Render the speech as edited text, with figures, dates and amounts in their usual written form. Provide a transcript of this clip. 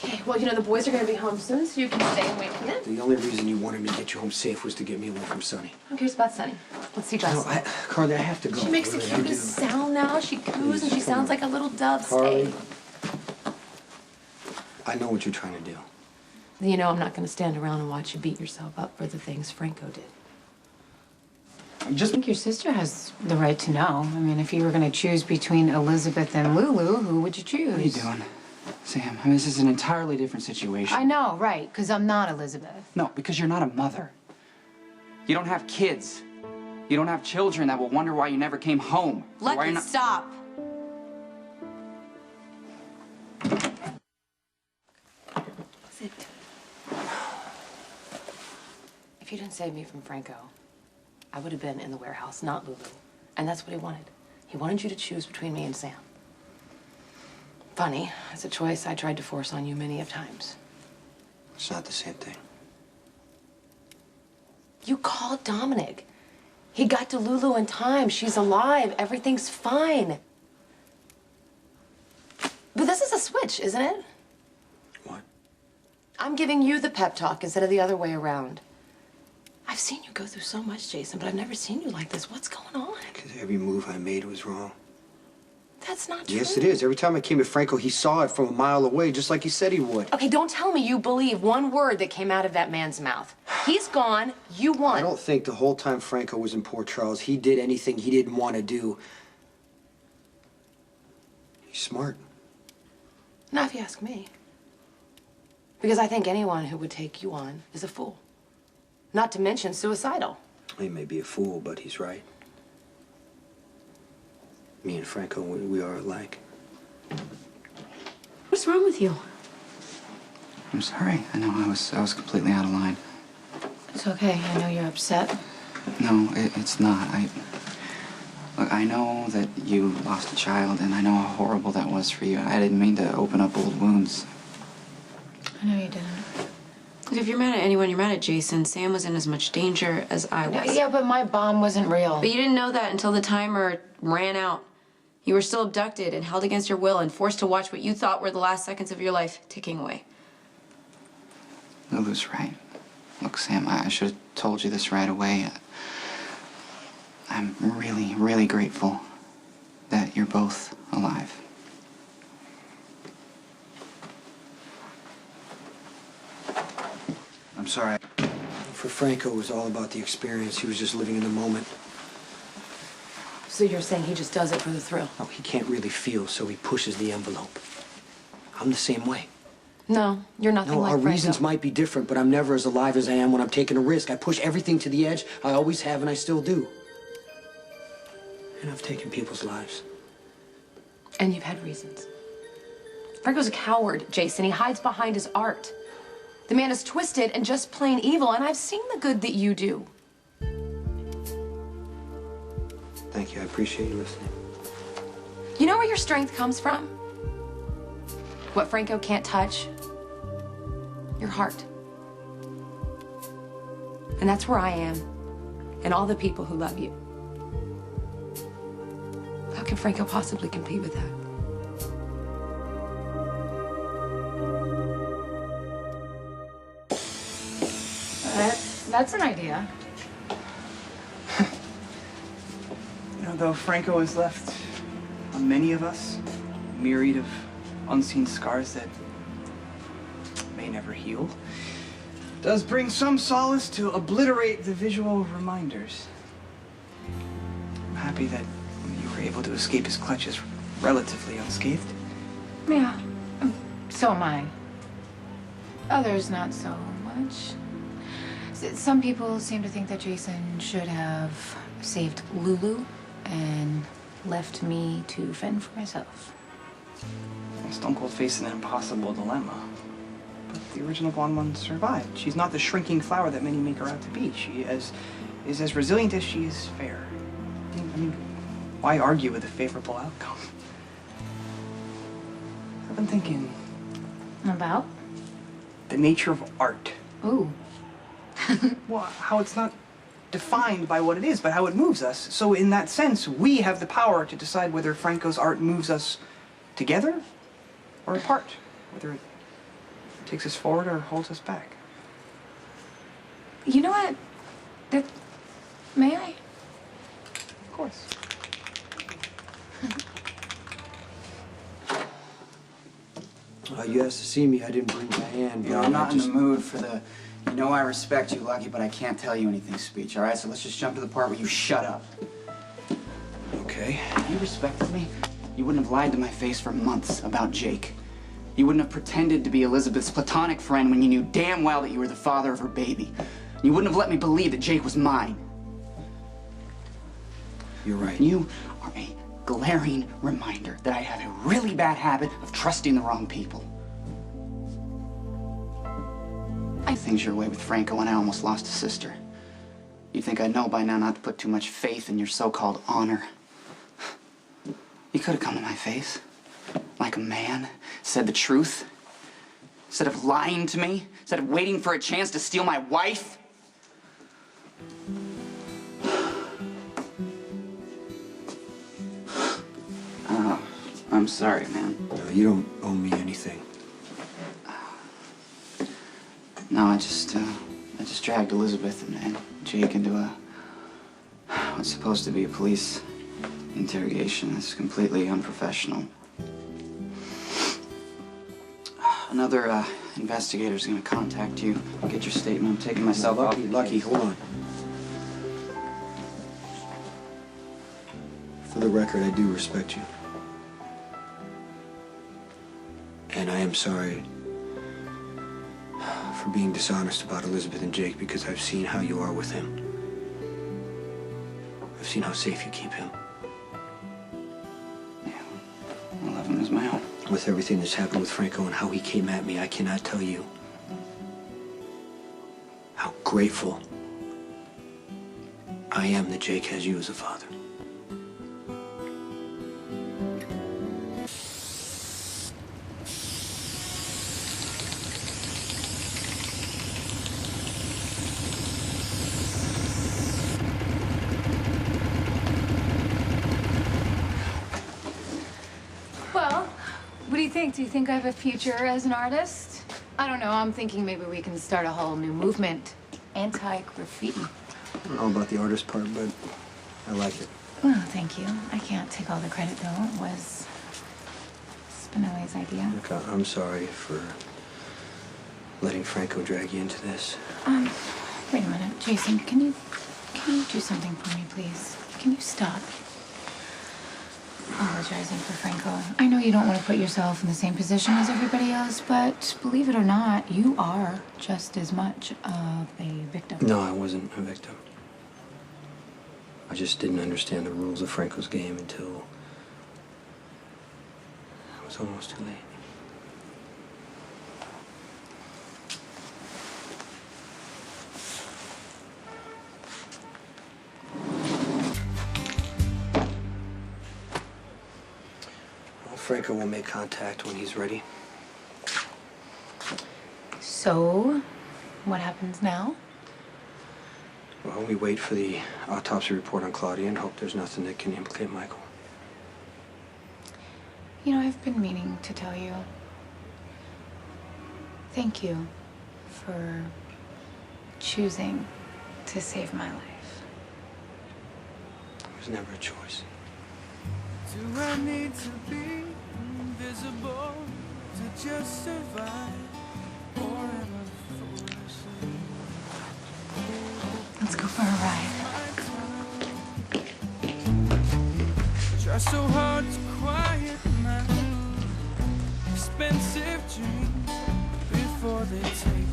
Okay, well, you know, the boys are going to be home soon, so you can stay and wait for them. The only reason you wanted me to get you home safe was to get me away from Sonny. Who cares about Sonny? Let's see JaSam. No, Carly, I have to go. She makes the cutest sound now. She coos and she sounds like a little dove. Carly, Stay. I know what you're trying to do. You know I'm not going to stand around and watch you beat yourself up for the things Franco did. I think your sister has the right to know. I mean, if you were going to choose between Elizabeth and Lulu, who would you choose? What are you doing, Sam? I mean, this is an entirely different situation. I know, right, because I'm not Elizabeth. No, because you're not a mother. You don't have kids. You don't have children that will wonder why you never came home. Lucky, stop. Sit. If you didn't save me from Franco, I would have been in the warehouse, not Lulu. And that's what he wanted. He wanted you to choose between me and Sam. Funny, it's a choice I tried to force on you many of times. It's not the same thing. You called Dominic. He got to Lulu in time. She's alive. Everything's fine. But this is a switch, isn't it? What? I'm giving you the pep talk instead of the other way around. I've seen you go through so much, JaSam, but I've never seen you like this. What's going on? Because every move I made was wrong. That's not true. Yes, it is. Every time I came to Franco, he saw it from a mile away, just like he said he would. Okay, don't tell me you believe one word that came out of that man's mouth. He's gone. You won. I don't think the whole time Franco was in Port Charles, he did anything he didn't want to do. He's smart. Not if you ask me. Because I think anyone who would take you on is a fool. Not to mention suicidal. He may be a fool, but he's right. Me and Franco, we are alike. What's wrong with you? I'm sorry. I know I was completely out of line. It's okay. I know you're upset. No, it's not. Look, I know that you lost a child, and I know how horrible that was for you. I didn't mean to open up old wounds. I know you didn't. If you're mad at anyone, you're mad at Jason. Sam was in as much danger as I was. Yeah, but my bomb wasn't real. But you didn't know that until the timer ran out. You were still abducted and held against your will and forced to watch what you thought were the last seconds of your life ticking away. Lulu's right. Look, Sam, I should have told you this right away. I'm really, really grateful that you're both alive. I'm sorry. For Franco, it was all about the experience. He was just living in the moment. So you're saying he just does it for the thrill? No, he can't really feel, so he pushes the envelope. I'm the same way. No, you're nothing No, like our Franco. reasons might be different, but I'm never as alive as I am when I'm taking a risk. I push everything to the edge. I always have, and I still do. And I've taken people's lives. And you've had reasons. Franco's a coward, JaSam. He hides behind his art. The man is twisted and just plain evil, and I've seen the good that you do. Thank you. I appreciate you listening. You know where your strength comes from? What Franco can't touch? Your heart. And that's where I am, and all the people who love you. How can Franco possibly compete with that? That's an idea. You know, though Franco has left on many of us a myriad of unseen scars that may never heal, does bring some solace to obliterate the visual reminders. I'm happy that you were able to escape his clutches relatively unscathed. Yeah, so am I. Others not so much. Some people seem to think that Jason should have saved Lulu and left me to fend for myself. Stone Cold facing an impossible dilemma. But the original Blonde One survived. She's not the shrinking flower that many make her out to be. She is as resilient as she is fair. I mean, why argue with a favorable outcome? I've been thinking About? the nature of art. Ooh. Well, how it's not defined by what it is, but how it moves us. So in that sense, we have the power to decide whether Franco's art moves us together or apart. Whether it takes us forward or holds us back. You know what? May I? Of course. You asked to see me. I didn't bring my hand. You know, I'm not in the mood for the, you know I respect you, Lucky, but I can't tell you anything speech, all right? So let's just jump to the part where you shut up. Okay. If you respected me, you wouldn't have lied to my face for months about Jake. You wouldn't have pretended to be Elizabeth's platonic friend when you knew damn well that you were the father of her baby. You wouldn't have let me believe that Jake was mine. You're right. You are a glaring reminder that I have a really bad habit of trusting the wrong people. I did things your way with Franco and I almost lost a sister. You'd think I'd know by now not to put too much faith in your so-called honor. You could have come to my face, like a man, said the truth. Instead of lying to me, instead of waiting for a chance to steal my wife. Oh, I'm sorry, man. No, you don't owe me anything. No, I just dragged Elizabeth and Jake into what's supposed to be a police interrogation. It's completely unprofessional. Another investigator's gonna contact you. I'll get your statement. I'm taking myself off. Lucky, hold on. For the record, I do respect you. And I am sorry for being dishonest about Elizabeth and Jake because I've seen how you are with him. I've seen how safe you keep him. Yeah, I love him as my own. With everything that's happened with Franco and how he came at me, I cannot tell you how grateful I am that Jake has you as a father. Well, what do you think? Do you think I have a future as an artist? I don't know. I'm thinking maybe we can start a whole new movement. Anti-graffiti. I don't know about the artist part, but I like it. Well, thank you. I can't take all the credit, though. It was Spinelli's idea. Look, I'm sorry for letting Franco drag you into this. Wait a minute. Jason, can you do something for me, please? Can you stop apologizing for Franco? I know you don't want to put yourself in the same position as everybody else, but believe it or not, you are just as much of a victim. No, I wasn't a victim. I just didn't understand the rules of Franco's game until it was almost too late. Well, Franco will make contact when he's ready. So, what happens now? Well, we wait for the autopsy report on Claudia and hope there's nothing that can implicate Michael. You know, I've been meaning to tell you. Thank you for choosing to save my life. It was never a choice. Do I need to be invisible to just survive? Or am I foolish? Let's go for a ride. Try so hard to quiet my expensive dreams before they take